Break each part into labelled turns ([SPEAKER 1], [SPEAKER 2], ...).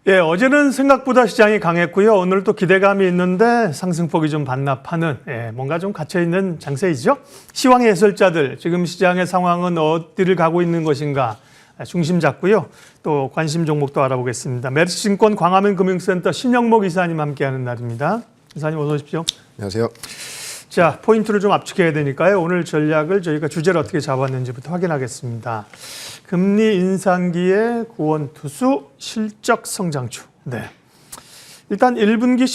[SPEAKER 1] 예, 어제는 생각보다 시장이 강했고요. 오늘 또 기대감이 있는데 상승폭이 좀 반납하는 뭔가 좀 갇혀있는 장세이죠. 시황의 해설자들, 지금 시장의 상황은 어디를 가고 있는 것인가 중심 잡고요. 또 관심 종목도 알아보겠습니다. 메리츠증권 광화문 금융센터 신영목 이사님 함께하는 날입니다. 이사님 어서 오십시오.
[SPEAKER 2] 안녕하세요.
[SPEAKER 1] 자, 포인트를 좀 압축해야 되니까요. 오늘 전략을 저희가 주제를 어떻게 잡았는지부터 확인하겠습니다. 금리 인상기의 구원투수 실적 성장주. 네. 일단 1분기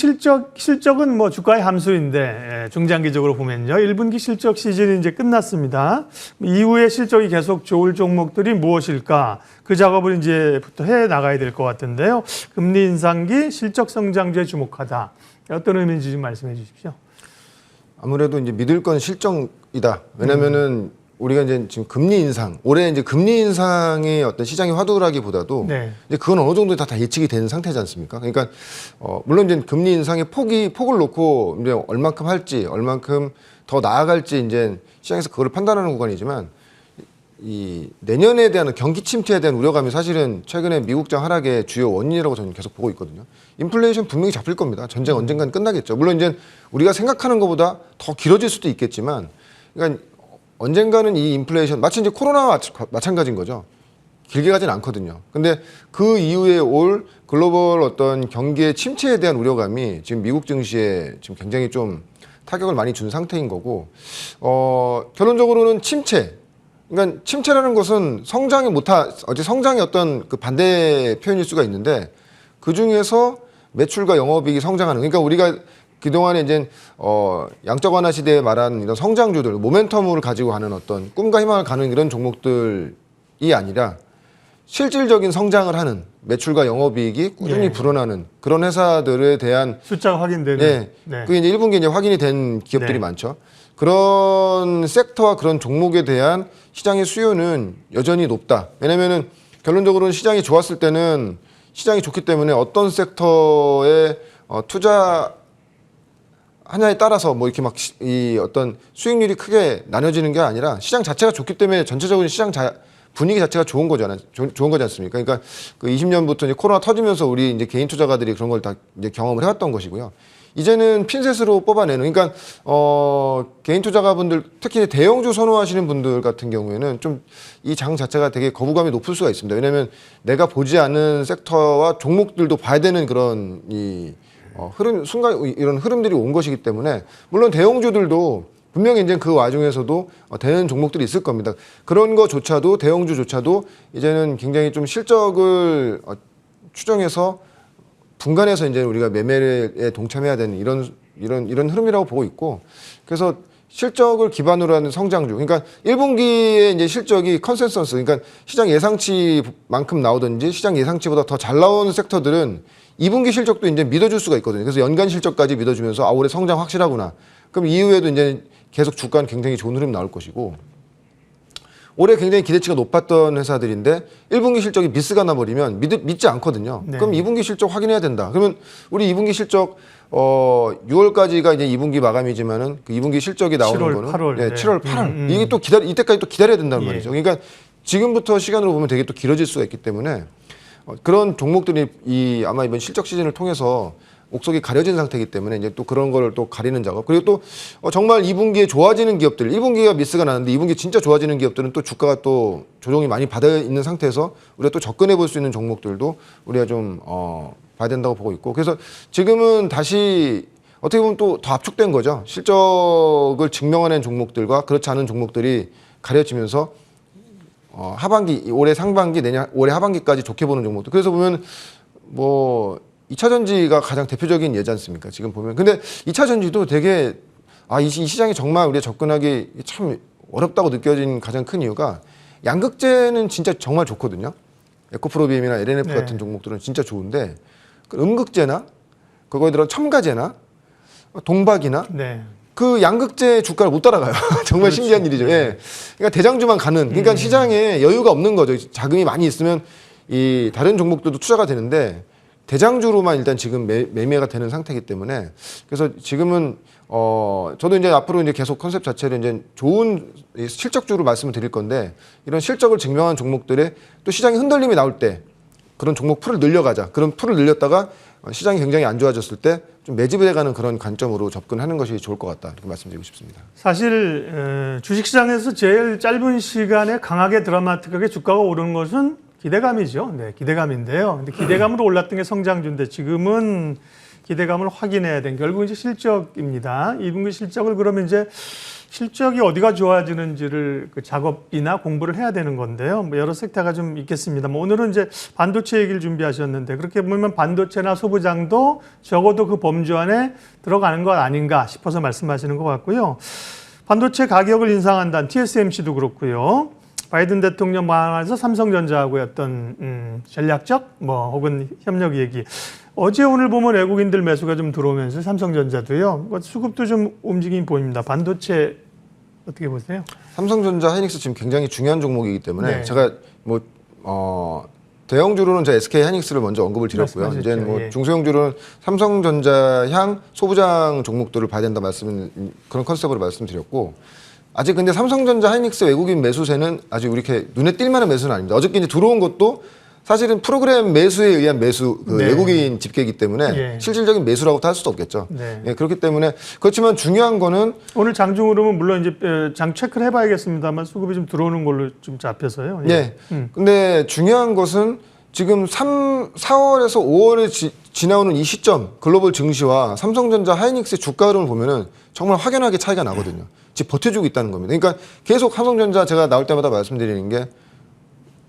[SPEAKER 1] 실적은 뭐 주가의 함수인데 중장기적으로 보면요. 1분기 실적 시즌이 이제 끝났습니다. 이후에 실적이 계속 좋을 종목들이 무엇일까? 그 작업을 이제부터 해 나가야 될 것 같은데요. 금리 인상기 실적 성장주에 주목하다. 어떤 의미인지 좀 말씀해 주십시오.
[SPEAKER 2] 아무래도 이제 믿을 건 실적이다. 왜냐면은 우리가 이제 지금 금리 인상, 올해 이제 금리 인상의 어떤 시장의 화두라기보다도
[SPEAKER 1] 네.
[SPEAKER 2] 이제 그건 어느 정도 다 예측이 된 상태지 않습니까? 그러니까 물론 이제 금리 인상의 폭을 놓고 이제 얼만큼 할지, 얼만큼 더 나아갈지 이제 시장에서 그걸 판단하는 구간이지만 이 내년에 대한 경기 침체에 대한 우려감이 사실은 최근에 미국장 하락의 주요 원인이라고 저는 계속 보고 있거든요. 인플레이션 분명히 잡힐 겁니다. 전쟁 언젠간 끝나겠죠. 물론 이제 우리가 생각하는 것보다 더 길어질 수도 있겠지만, 그러니까 언젠가는 이 인플레이션 마치 이제 코로나와 마찬가지인 거죠. 길게 가진 않거든요. 근데 그 이후에 올 글로벌 어떤 경기의 침체에 대한 우려감이 지금 미국 증시에 지금 굉장히 좀 타격을 많이 준 상태인 거고, 결론적으로는 침체. 그러니까 침체라는 것은 성장의 어떤 그 반대 표현일 수가 있는데, 그 중에서 매출과 영업이익이 성장하는, 그러니까 우리가 그동안에 이제 양적 완화 시대에 말한 이런 성장주들, 모멘텀을 가지고 가는 어떤 꿈과 희망을 가는 이런 종목들이 아니라 실질적인 성장을 하는 매출과 영업이익이 꾸준히 불어나는 그런 회사들에 대한
[SPEAKER 1] 숫자가 확인되는.
[SPEAKER 2] 네. 그게 이제 1분기에 이제 확인이 된 기업들이 많죠. 그런 섹터와 그런 종목에 대한 시장의 수요는 여전히 높다. 왜냐면은 결론적으로는 시장이 좋았을 때는 시장이 좋기 때문에 어떤 섹터에 투자 하냐에 따라서 뭐 이렇게 막 이 어떤 수익률이 크게 나눠지는 게 아니라 시장 자체가 좋기 때문에 전체적으로 시장 분위기 자체가 좋은 거잖아요. 좋은 거지 않습니까? 그러니까 그 20년부터 이제 코로나 터지면서 우리 이제 개인 투자가들이 그런 걸 다 이제 경험을 해왔던 것이고요. 이제는 핀셋으로 뽑아내는, 그러니까 개인 투자가분들 특히 대형주 선호하시는 분들 같은 경우에는 좀 이 장 자체가 되게 거부감이 높을 수가 있습니다. 왜냐하면 내가 보지 않은 섹터와 종목들도 봐야 되는 그런 이 순간 이런 흐름들이 온 것이기 때문에, 물론 대형주들도 분명히 이제 그 와중에서도 되는 종목들이 있을 겁니다. 그런 거조차도 대형주조차도 이제는 굉장히 좀 실적을 추정해서 분간해서 이제 우리가 매매에 동참해야 되는 이런 흐름이라고 보고 있고, 그래서 실적을 기반으로 하는 성장주, 그러니까 1분기에 이제 실적이 컨센서스, 그러니까 시장 예상치만큼 나오든지 시장 예상치보다 더 잘 나오는 섹터들은 2분기 실적도 이제 믿어줄 수가 있거든요. 그래서 연간 실적까지 믿어주면서 올해 성장 확실하구나. 그럼 이후에도 이제 계속 주가는 굉장히 좋은 흐름이 나올 것이고, 올해 굉장히 기대치가 높았던 회사들인데 1분기 실적이 미스가 나버리면 믿지 않거든요.
[SPEAKER 1] 네.
[SPEAKER 2] 그럼 2분기 실적 확인해야 된다. 그러면 우리 2분기 실적 6월까지가 이제 2분기 마감이지만은 그 2분기 실적이 나오는
[SPEAKER 1] 7월,
[SPEAKER 2] 거는
[SPEAKER 1] 8월.
[SPEAKER 2] 네, 7월, 8월. 이게 또 이때까지 또 기다려야 된다는 말이죠. 그러니까 지금부터 시간으로 보면 되게 또 길어질 수가 있기 때문에 그런 종목들이 아마 이번 실적 시즌을 통해서 옥석이 가려진 상태이기 때문에 이제 또 그런 걸 또 가리는 작업. 그리고 또 정말 2분기에 좋아지는 기업들, 1분기가 미스가 나는데 2분기 진짜 좋아지는 기업들은 또 주가가 또 조정이 많이 받아 있는 상태에서 우리가 또 접근해 볼 수 있는 종목들도 우리가 좀 봐야 된다고 보고 있고, 그래서 지금은 다시 어떻게 보면 또 더 압축된 거죠. 실적을 증명하는 종목들과 그렇지 않은 종목들이 가려지면서 하반기, 올해 상반기, 올해 하반기까지 좋게 보는 종목들. 그래서 보면 뭐 2차 전지가 가장 대표적인 예지 않습니까? 지금 보면. 근데 2차 전지도 되게 이 시장에 정말 우리가 접근하기 참 어렵다고 느껴진 가장 큰 이유가, 양극재는 진짜 정말 좋거든요. 에코프로비엠이나 LNF 같은 종목들은 진짜 좋은데, 그 음극재나 그거에 들어 첨가재나 동박이나 그 양극재 주가를 못 따라가요. 정말 신기한 일이죠. 예. 그러니까 대장주만 가는. 그러니까 시장에 여유가 없는 거죠. 자금이 많이 있으면 이 다른 종목들도 투자가 되는데 대장주로만 일단 지금 매매가 되는 상태이기 때문에, 그래서 지금은 저도 이제 앞으로 이제 계속 컨셉 자체를 이제 좋은 실적주로 말씀을 드릴 건데, 이런 실적을 증명한 종목들의 또 시장의 흔들림이 나올 때 그런 종목 풀을 늘려가자. 그런 풀을 늘렸다가 시장이 굉장히 안 좋아졌을 때 좀 매집해가는 그런 관점으로 접근하는 것이 좋을 것 같다. 이렇게 말씀드리고 싶습니다.
[SPEAKER 1] 사실 주식시장에서 제일 짧은 시간에 강하게 드라마틱하게 주가가 오르는 것은 기대감이죠. 네, 기대감인데요. 근데 기대감으로 올랐던 게 성장주인데 지금은 기대감을 확인해야 된 결국 이제 실적입니다. 2분기 실적을 그러면 이제 실적이 어디가 좋아지는지를 그 작업이나 공부를 해야 되는 건데요. 뭐 여러 섹터가 좀 있겠습니다. 뭐 오늘은 이제 반도체 얘기를 준비하셨는데 그렇게 보면 반도체나 소부장도 적어도 그 범주 안에 들어가는 것 아닌가 싶어서 말씀하시는 것 같고요. 반도체 가격을 인상한다는 TSMC도 그렇고요. 바이든 대통령 방한에서 삼성전자하고의 어떤 전략적 뭐 혹은 협력 얘기. 어제 오늘 보면 외국인들 매수가 좀 들어오면서 삼성전자도요. 수급도 좀 움직임이 보입니다. 반도체 어떻게 보세요?
[SPEAKER 2] 삼성전자, 하이닉스 지금 굉장히 중요한 종목이기 때문에
[SPEAKER 1] 네.
[SPEAKER 2] 제가 뭐 대형주로는 제가 SK 하이닉스를 먼저 언급을 드렸고요.
[SPEAKER 1] 말씀하셨죠.
[SPEAKER 2] 이제 뭐
[SPEAKER 1] 예.
[SPEAKER 2] 중소형주로는 삼성전자 향 소부장 종목들을 봐야 된다 그런 컨셉으로 말씀드렸고 아직 근데 삼성전자, 하이닉스 외국인 매수세는 아직 이렇게 눈에 띌 만한 매수는 아닙니다. 어저께 이제 들어온 것도 사실은 프로그램 매수에 의한 매수,
[SPEAKER 1] 네.
[SPEAKER 2] 외국인 집계이기 때문에
[SPEAKER 1] 예.
[SPEAKER 2] 실질적인 매수라고 할 수도 없겠죠.
[SPEAKER 1] 네.
[SPEAKER 2] 예, 그렇기 때문에 그렇지만 중요한 거는
[SPEAKER 1] 오늘 장중으로는 물론 이제 장 체크를 해봐야겠습니다만 수급이 좀 들어오는 걸로 좀 잡혀서요.
[SPEAKER 2] 예. 근데 중요한 것은 지금 4월에서 5월에 지나오는 이 시점 글로벌 증시와 삼성전자, 하이닉스의 주가 흐름을 보면은 정말 확연하게 차이가 나거든요. 지금 버텨주고 있다는 겁니다. 그러니까 계속 삼성전자 제가 나올 때마다 말씀드리는 게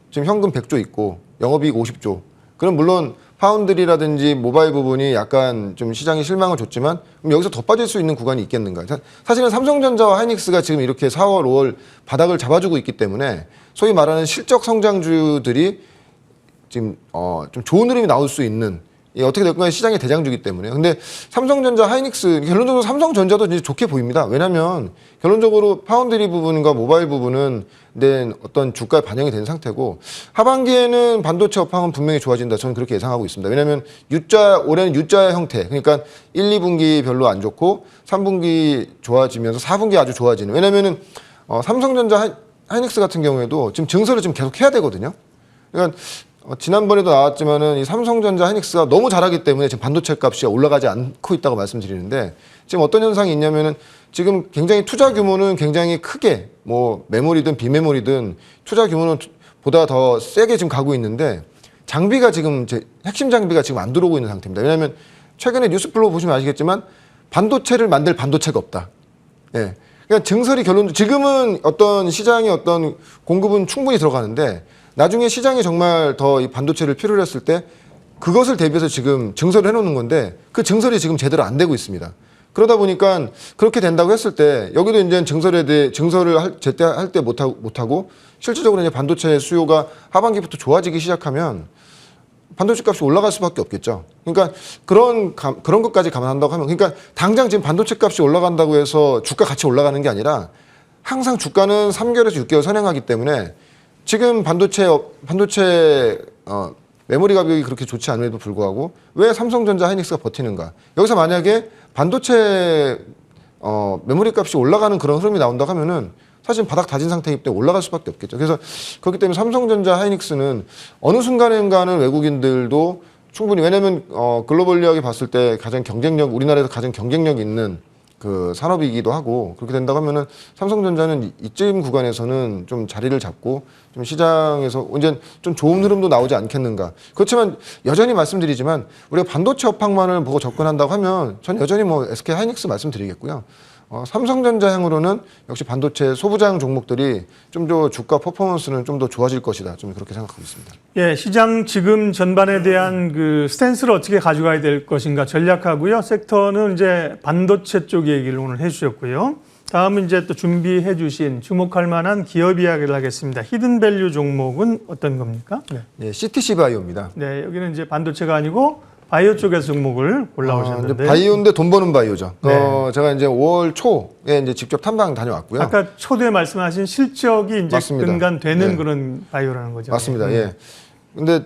[SPEAKER 2] 지금 현금 100조 있고 영업이익 50조. 그럼 물론 파운드리라든지 모바일 부분이 약간 좀 시장에 실망을 줬지만 그럼 여기서 더 빠질 수 있는 구간이 있겠는가. 사실은 삼성전자와 하이닉스가 지금 이렇게 4월, 5월 바닥을 잡아주고 있기 때문에 소위 말하는 실적 성장주들이 지금 좀 좋은 흐름이 나올 수 있는 어떻게 될 거냐 시장의 대장주기 때문에. 근데 삼성전자, 하이닉스 결론적으로 삼성전자도 이제 좋게 보입니다. 왜냐하면 결론적으로 파운드리 부분과 모바일 부분은 어떤 주가에 반영이 된 상태고 하반기에는 반도체 업황은 분명히 좋아진다. 저는 그렇게 예상하고 있습니다. 왜냐하면 올해는 U자 형태. 그러니까 1, 2분기 별로 안 좋고 3분기 좋아지면서 4분기 아주 좋아지는. 왜냐하면은 삼성전자, 하이닉스 같은 경우에도 지금 증설을 지금 계속 해야 되거든요. 그러니까 지난번에도 나왔지만은 이 삼성전자, 하이닉스가 너무 잘하기 때문에 지금 반도체 값이 올라가지 않고 있다고 말씀드리는데 지금 어떤 현상이 있냐면은 지금 굉장히 투자 규모는 굉장히 크게 뭐 메모리든 비메모리든 투자 규모는 보다 더 세게 지금 가고 있는데 장비가 지금 핵심 장비가 지금 안 들어오고 있는 상태입니다. 왜냐하면 최근에 뉴스플로우 보시면 아시겠지만 반도체를 만들 반도체가 없다. 예. 그러니까 증설이 지금은 어떤 시장의 어떤 공급은 충분히 들어가는데 나중에 시장이 정말 더 이 반도체를 필요로 했을 때 그것을 대비해서 지금 증설을 해놓는 건데 그 증설이 지금 제대로 안 되고 있습니다. 그러다 보니까 그렇게 된다고 했을 때 여기도 이제 증설을 제때 할 때 못하고 실질적으로 이제 반도체 수요가 하반기부터 좋아지기 시작하면 반도체 값이 올라갈 수밖에 없겠죠. 그러니까 그런 것까지 감안한다고 하면 그러니까 당장 지금 반도체 값이 올라간다고 해서 주가 같이 올라가는 게 아니라 항상 주가는 3개월에서 6개월 선행하기 때문에 지금 반도체 메모리 가격이 그렇게 좋지 않음에도 불구하고 왜 삼성전자, 하이닉스가 버티는가? 여기서 만약에 반도체 메모리 값이 올라가는 그런 흐름이 나온다고 하면은 사실 바닥 다진 상태이기 때문에 올라갈 수밖에 없겠죠. 그래서 그렇기 때문에 삼성전자, 하이닉스는 어느 순간인가는 외국인들도 충분히 왜냐하면 글로벌리하게 봤을 때 우리나라에서 가장 경쟁력 있는 그 산업이기도 하고 그렇게 된다고 하면은 삼성전자는 이쯤 구간에서는 좀 자리를 잡고 좀 시장에서 이제 좀 좋은 흐름도 나오지 않겠는가. 그렇지만 여전히 말씀드리지만 우리가 반도체 업황만을 보고 접근한다고 하면 전 여전히 뭐 SK 하이닉스 말씀드리겠고요. 삼성전자 향으로는 역시 반도체 소부장 종목들이 좀 더 주가 퍼포먼스는 좀 더 좋아질 것이다. 좀 그렇게 생각하고 있습니다.
[SPEAKER 1] 예, 시장 지금 전반에 대한 그 스탠스를 어떻게 가져가야 될 것인가 전략하고요. 섹터는 이제 반도체 쪽 얘기를 오늘 해주셨고요. 다음은 이제 또 준비해 주신 주목할 만한 기업 이야기를 하겠습니다. 히든밸류 종목은 어떤 겁니까? 네.
[SPEAKER 2] 네, CTC 바이오입니다.
[SPEAKER 1] 네, 여기는 이제 반도체가 아니고 바이오 쪽에서 종목을 골라오셨는데
[SPEAKER 2] 바이오인데 돈 버는 바이오죠.
[SPEAKER 1] 네.
[SPEAKER 2] 제가 이제 5월 초에 이제 직접 탐방 다녀왔고요.
[SPEAKER 1] 아까 초대 말씀하신 실적이 이제
[SPEAKER 2] 맞습니다.
[SPEAKER 1] 근간되는
[SPEAKER 2] 네.
[SPEAKER 1] 그런 바이오라는 거죠.
[SPEAKER 2] 맞습니다. 예. 근데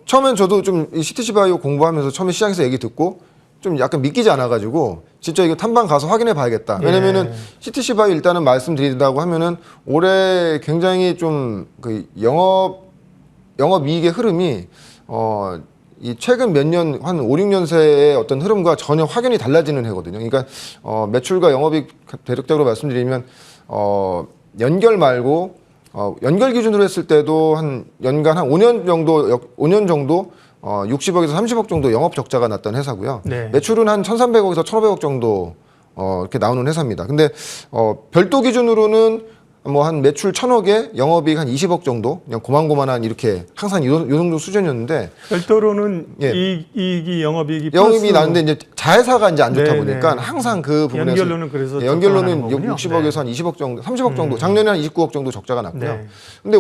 [SPEAKER 2] 처음엔 저도 좀 이 CTC 바이오 공부하면서 처음에 시장에서 얘기 듣고 좀 약간 믿기지 않아가지고 진짜 이거 탐방 가서 확인해 봐야겠다. 왜냐면은 CTC 바이오 일단은 말씀드린다고 하면은 올해 굉장히 좀 그 영업 이익의 흐름이 이 최근 몇 년, 한 5, 6년새의 어떤 흐름과 전혀 확연히 달라지는 해거든요. 그러니까, 매출과 영업이익 대략적으로 말씀드리면, 연결 말고, 연결 기준으로 했을 때도 한 연간 한 5년 정도 60억에서 30억 정도 영업 적자가 났던 회사고요.
[SPEAKER 1] 네.
[SPEAKER 2] 매출은 한 1,300억에서 1,500억 정도 이렇게 나오는 회사입니다. 근데 별도 기준으로는 뭐 한 매출 1,000억에 영업이익 한 20억 정도 그냥 고만고만한 이렇게 항상 요 정도 수준이었는데
[SPEAKER 1] 별도로는
[SPEAKER 2] 예.
[SPEAKER 1] 이익이 영업이익이
[SPEAKER 2] 영업이 나는데 이제 자회사가 이제 안 좋다
[SPEAKER 1] 네,
[SPEAKER 2] 보니까
[SPEAKER 1] 네.
[SPEAKER 2] 항상 그 부분에서
[SPEAKER 1] 연결로는 그래서
[SPEAKER 2] 연결로는
[SPEAKER 1] 적당한 거군요.
[SPEAKER 2] 60억에서 한 20억 정도, 30억 정도, 작년에 한 29억 정도 적자가 났고요.
[SPEAKER 1] 네.
[SPEAKER 2] 근데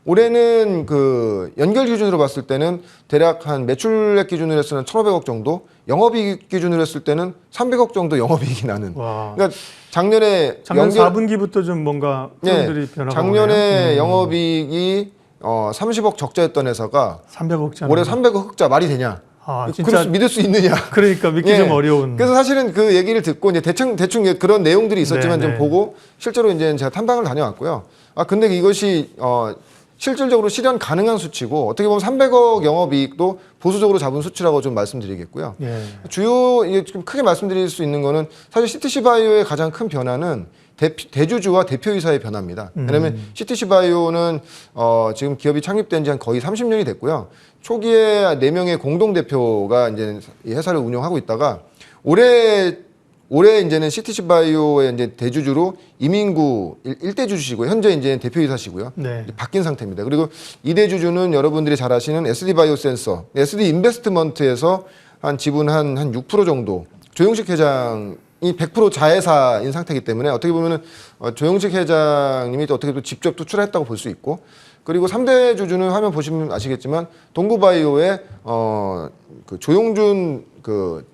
[SPEAKER 2] 올해는 그 연결 기준으로 봤을 때는 대략 한 매출액 기준으로 했을 때는 1,500억 정도, 영업이익 기준으로 했을 때는 300억 정도 영업이익이 나는.
[SPEAKER 1] 와.
[SPEAKER 2] 그러니까 작년
[SPEAKER 1] 4분기부터 좀 뭔가 흐름들이 변화가
[SPEAKER 2] 작년에
[SPEAKER 1] 오네요.
[SPEAKER 2] 영업이익이 30억 적자였던 회사가
[SPEAKER 1] 300억짜리.
[SPEAKER 2] 올해 300억 흑자 말이 되냐?
[SPEAKER 1] 아,
[SPEAKER 2] 그럴
[SPEAKER 1] 진짜
[SPEAKER 2] 수 믿을 수 있느냐?
[SPEAKER 1] 그러니까 믿기
[SPEAKER 2] 예.
[SPEAKER 1] 좀 어려운.
[SPEAKER 2] 그래서 사실은 그 얘기를 듣고 이제 대충 그런 내용들이 있었지만
[SPEAKER 1] 네,
[SPEAKER 2] 좀
[SPEAKER 1] 네.
[SPEAKER 2] 보고 실제로 이제 제가 탐방을 다녀왔고요. 근데 이것이 실질적으로 실현 가능한 수치고 어떻게 보면 300억 영업이익도 보수적으로 잡은 수치라고 좀 말씀드리겠고요.
[SPEAKER 1] 예.
[SPEAKER 2] 주요 이게 좀 크게 말씀드릴 수 있는 거는 사실 CTC 바이오의 가장 큰 변화는 대주주와 대표이사의 변화입니다. 왜냐하면 CTC 바이오는 지금 기업이 창립된 지 한 거의 30년이 됐고요. 초기에 4명의 공동 대표가 이제 이 회사를 운영하고 있다가 올해 이제는 CTC 바이오의 이제 대주주로 이민구 일대 주주시고요. 현재 이제 대표이사시고요.
[SPEAKER 1] 네.
[SPEAKER 2] 바뀐 상태입니다. 그리고 2대 주주는 여러분들이 잘 아시는 SD 바이오 센서, SD 인베스트먼트에서 한 지분 한 6% 정도. 조영식 회장이 100% 자회사인 상태이기 때문에 어떻게 보면은 조영식 회장님이 또 어떻게 또 직접 투출했다고 볼 수 있고, 그리고 3대 주주는 화면 보시면 아시겠지만 동구바이오의 그 조용준 그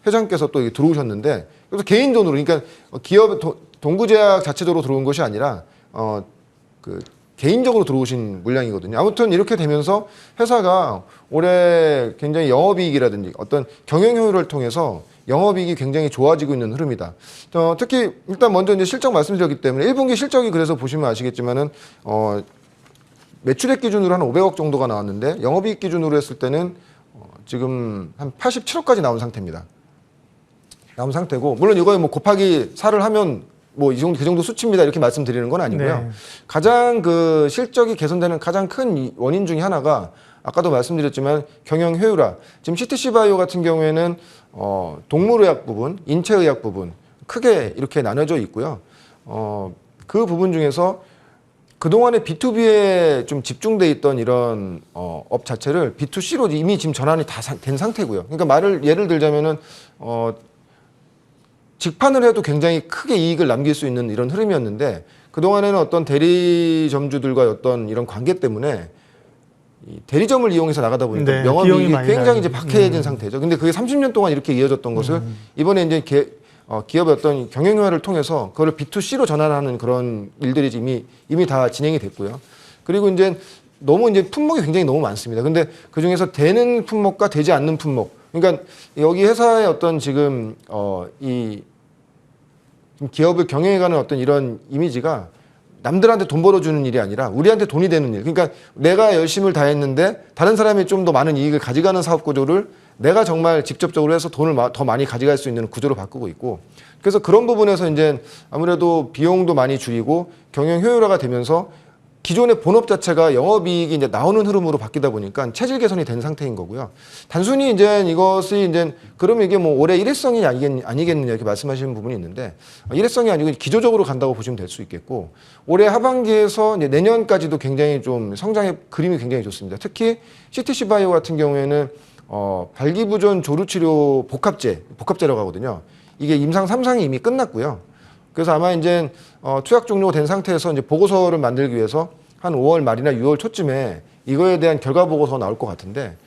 [SPEAKER 2] 회장께서 또 들어오셨는데, 그래서 개인 돈으로, 그러니까 기업 동구제약 자체적으로 들어온 것이 아니라 그 개인적으로 들어오신 물량이거든요. 아무튼 이렇게 되면서 회사가 올해 굉장히 영업이익이라든지 어떤 경영 효율을 통해서 영업이익이 굉장히 좋아지고 있는 흐름이다. 특히 일단 먼저 이제 실적 말씀드렸기 때문에 1분기 실적이 그래서 보시면 아시겠지만은 매출액 기준으로 한 500억 정도가 나왔는데 영업이익 기준으로 했을 때는 지금 한 87억까지 나온 상태입니다. 나온 상태고, 물론 이거에 뭐 곱하기 4를 하면 뭐 이 정도 그 정도 수치입니다 이렇게 말씀드리는 건 아니고요.
[SPEAKER 1] 네.
[SPEAKER 2] 가장 그 실적이 개선되는 가장 큰 원인 중에 하나가 아까도 말씀드렸지만 경영 효율화. 지금 CTC 바이오 같은 경우에는 동물의학 부분, 인체의학 부분 크게 이렇게 나눠져 있고요. 그 부분 중에서 그동안에 B2B에 좀 집중돼 있던 이런 업 자체를 B2C로 이미 지금 전환이 다 된 상태고요. 그러니까 예를 들자면은 직판을 해도 굉장히 크게 이익을 남길 수 있는 이런 흐름이었는데, 그동안에는 어떤 대리점주들과의 어떤 이런 관계 때문에 이 대리점을 이용해서 나가다 보니까
[SPEAKER 1] 네,
[SPEAKER 2] 영업이익이
[SPEAKER 1] 비용이 많이
[SPEAKER 2] 굉장히 이제
[SPEAKER 1] 나요.
[SPEAKER 2] 박해진 상태죠. 근데 그게 30년 동안 이렇게 이어졌던 것을 이번에 이제 기업의 어떤 경영효율을 통해서 그걸 B2C로 전환하는 그런 일들이 이미 다 진행이 됐고요. 그리고 이제 너무 이제 품목이 굉장히 너무 많습니다. 근데 그 중에서 되는 품목과 되지 않는 품목. 그러니까 여기 회사의 어떤 지금 이 기업을 경영해가는 어떤 이런 이미지가 남들한테 돈 벌어주는 일이 아니라 우리한테 돈이 되는 일. 그러니까 내가 열심을 다했는데 다른 사람이 좀 더 많은 이익을 가져가는 사업 구조를 내가 정말 직접적으로 해서 돈을 더 많이 가져갈 수 있는 구조로 바꾸고 있고, 그래서 그런 부분에서 이제 아무래도 비용도 많이 줄이고 경영 효율화가 되면서 기존의 본업 자체가 영업이익이 이제 나오는 흐름으로 바뀌다 보니까 체질 개선이 된 상태인 거고요. 단순히 이제 이것이 이제 그러면 이게 뭐 올해 일회성이 아니겠느냐 이렇게 말씀하시는 부분이 있는데, 일회성이 아니고 기조적으로 간다고 보시면 될 수 있겠고, 올해 하반기에서 이제 내년까지도 굉장히 좀 성장의 그림이 굉장히 좋습니다. 특히 CTC 바이오 같은 경우에는 발기부전 조루치료 복합제라고 하거든요. 이게 임상 3상이 이미 끝났고요. 그래서 아마 이제 투약 종료가 된 상태에서 이제 보고서를 만들기 위해서 한 5월 말이나 6월 초쯤에 이거에 대한 결과 보고서가 나올 것 같은데,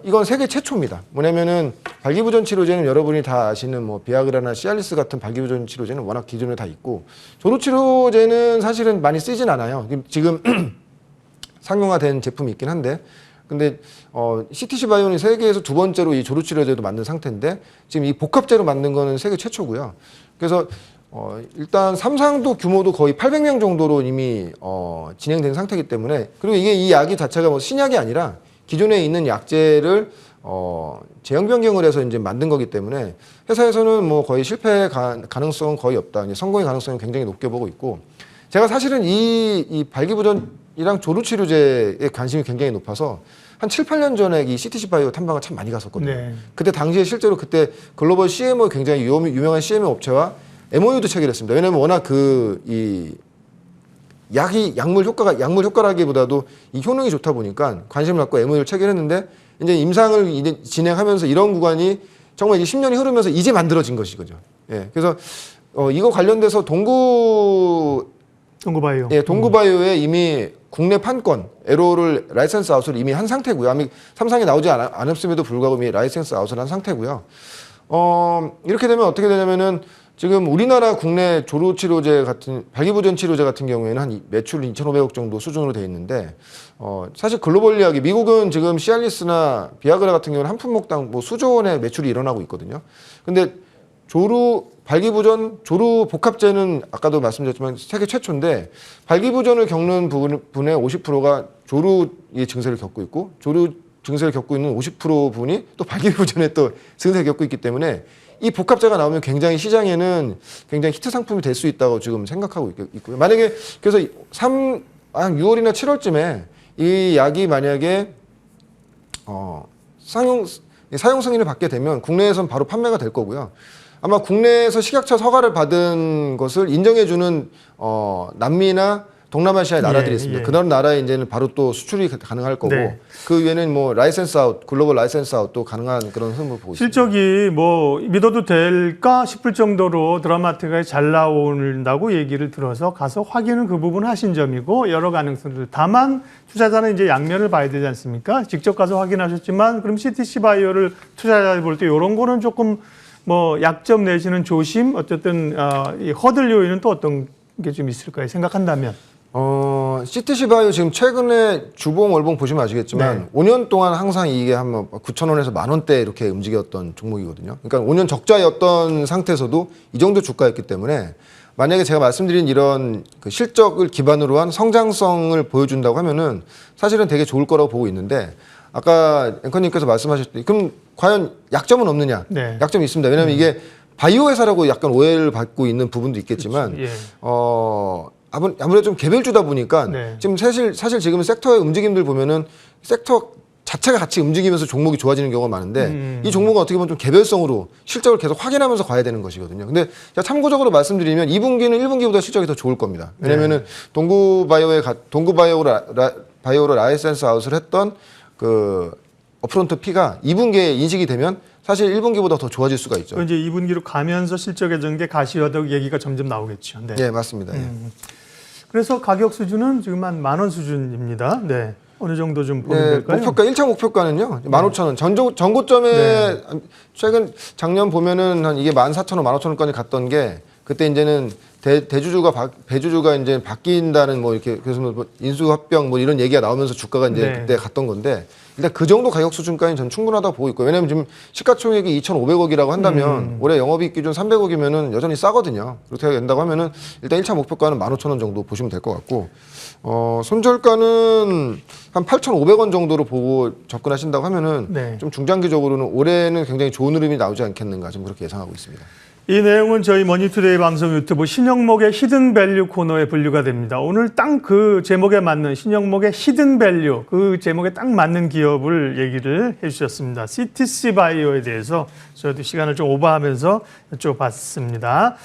[SPEAKER 2] 이건 세계 최초입니다. 뭐냐면은 발기부전 치료제는 여러분이 다 아시는 뭐 비아그라나 시알리스 같은 발기부전 치료제는 워낙 기존에 다 있고, 조루치료제는 사실은 많이 쓰진 않아요. 지금 상용화된 제품이 있긴 한데, 근데 CTC 바이오는 세계에서 두 번째로 이 조루치료제도 만든 상태인데 지금 이 복합제로 만든 거는 세계 최초고요. 그래서 일단 삼상도 규모도 거의 800명 정도로 이미 진행된 상태이기 때문에, 그리고 이게 이 약이 자체가 뭐 신약이 아니라 기존에 있는 약제를 제형 변경을 해서 이제 만든 거기 때문에 회사에서는 뭐 거의 실패 가능성은 거의 없다. 이제 성공의 가능성은 굉장히 높게 보고 있고, 제가 사실은 이 발기부전이랑 조루치료제에 관심이 굉장히 높아서 한 7, 8년 전에 이 CTC 바이오 탐방을 참 많이 갔었거든요.
[SPEAKER 1] 네.
[SPEAKER 2] 그때 당시에 실제로 그때 글로벌 CMO 굉장히 유명한 CMO 업체와 MOU도 체결했습니다. 왜냐하면 워낙 이 약물 효과라기보다도 이 효능이 좋다 보니까 관심을 갖고 MOU를 체결했는데, 이제 임상을 이제 진행하면서 이런 구간이 정말 이제 10년이 흐르면서 이제 만들어진 것이거든요. 예. 그래서 이거 관련돼서
[SPEAKER 1] 동구바이오.
[SPEAKER 2] 예, 동구바이오에 이미 국내 판권, 에로를 라이센스 아웃을 이미 한 상태고요. 아직 삼상이 나오지 않았음에도 불구하고 이미 라이센스 아웃을 한 상태고요. 이렇게 되면 어떻게 되냐면은 지금 우리나라 국내 조루치료제 같은 발기부전 치료제 같은 경우에는 한 매출 2,500억 정도 수준으로 돼 있는데, 사실 글로벌 이야기 미국은 지금 시알리스나 비아그라 같은 경우는 한 품목당 뭐 수조 원의 매출이 일어나고 있거든요. 근데 발기부전 조루 복합제는 아까도 말씀드렸지만 세계 최초인데, 발기부전을 겪는 분의 50%가 조루의 증세를 겪고 있고, 조루 증세를 겪고 있는 50% 분이 또 발기부전에 또 증세를 겪고 있기 때문에 이 복합제가 나오면 굉장히 시장에는 굉장히 히트 상품이 될 수 있다고 지금 생각하고 있고요. 만약에 그래서 6월이나 7월쯤에 이 약이 만약에 사용 승인을 받게 되면 국내에선 바로 판매가 될 거고요. 아마 국내에서 식약처 허가를 받은 것을 인정해주는 남미나 동남아시아의 나라들이 있습니다. 그런 나라에 이제는 바로 또 수출이 가능할 거고,
[SPEAKER 1] 네.
[SPEAKER 2] 그 외에는 뭐 라이센스 아웃, 글로벌 라이센스 아웃도 가능한 그런 흐름을 보고 있습니다.
[SPEAKER 1] 실적이 뭐 믿어도 될까 싶을 정도로 드라마틱하게 잘 나온다고 얘기를 들어서 가서 확인은 그 부분 하신 점이고, 여러 가능성들. 다만 투자자는 이제 양면을 봐야 되지 않습니까? 직접 가서 확인하셨지만 그럼 CTC 바이오를 투자자 볼 때 이런 거는 조금 뭐 약점 내지는 조심, 어쨌든 이 허들 요인은 또 어떤 게 좀 있을까요? 생각한다면.
[SPEAKER 2] CTC 바이오 지금 최근에 주봉 월봉 보시면 아시겠지만
[SPEAKER 1] 네.
[SPEAKER 2] 5년 동안 항상 이게 한 9,000원에서 10,000원대 이렇게 움직였던 종목이거든요. 그러니까 5년 적자였던 상태에서도 이 정도 주가였기 때문에, 만약에 제가 말씀드린 이런 그 실적을 기반으로 한 성장성을 보여준다고 하면은 사실은 되게 좋을 거라고 보고 있는데, 아까 앵커님께서 말씀하셨듯이 그럼 과연 약점은 없느냐?
[SPEAKER 1] 네.
[SPEAKER 2] 약점이 있습니다. 왜냐하면 이게 바이오 회사라고 약간 오해를 받고 있는 부분도 있겠지만,
[SPEAKER 1] 그렇죠. 예.
[SPEAKER 2] 아무래도 좀 개별주다 보니까
[SPEAKER 1] 네.
[SPEAKER 2] 지금 사실 지금 섹터의 움직임들 보면은 섹터 자체가 같이 움직이면서 종목이 좋아지는 경우가 많은데, 이 종목은 어떻게 보면 좀 개별성으로 실적을 계속 확인하면서 가야 되는 것이거든요. 근데 제가 참고적으로 말씀드리면 2분기는 1분기보다 실적이 더 좋을 겁니다. 왜냐면은 동구바이오로 라이센스 아웃을 했던 그 업프론트 피가 2분기에 인식이 되면 사실 1분기보다 더 좋아질 수가 있죠.
[SPEAKER 1] 이제 2분기로 가면서 실적의 전개 가시화되고 얘기가 점점 나오겠죠. 네.
[SPEAKER 2] 네, 맞습니다. 예.
[SPEAKER 1] 그래서 가격 수준은 지금 한 10,000원 수준입니다. 네. 어느 정도 좀 보면
[SPEAKER 2] 네,
[SPEAKER 1] 될까요?
[SPEAKER 2] 목표가 1차 목표가는요 15,000원. 전고점에 최근 작년 보면은 한 이게 14,000원, 15,000원까지 갔던 게, 그때 이제는 배주주가 이제 바뀐다는 뭐 이렇게 그래서 뭐 인수합병 뭐 이런 얘기가 나오면서 주가가 이제 그때 갔던 건데, 일단 그 정도 가격 수준까지는 전 충분하다고 보고 있고요. 왜냐하면 지금 시가총액이 2,500억이라고 한다면 올해 영업이익 기준 300억이면은 여전히 싸거든요. 그렇게 된다고 하면은 일단 1차 목표가는 15,000원 정도 보시면 될 것 같고, 손절가는 한 8,500원 정도로 보고 접근하신다고 하면은 좀 중장기적으로는 올해는 굉장히 좋은 흐름이 나오지 않겠는가, 좀 그렇게 예상하고 있습니다.
[SPEAKER 1] 이 내용은 저희 머니투데이 방송 유튜브 신영목의 히든밸류 코너에 분류가 됩니다. 오늘 딱 그 제목에 맞는, 신영목의 히든밸류, 그 제목에 딱 맞는 기업을 얘기를 해주셨습니다. CTC 바이오에 대해서 저희도 시간을 좀 오버하면서 여쭤봤습니다.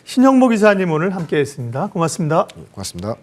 [SPEAKER 1] 신영목 이사님 오늘 함께했습니다. 고맙습니다.
[SPEAKER 2] 고맙습니다.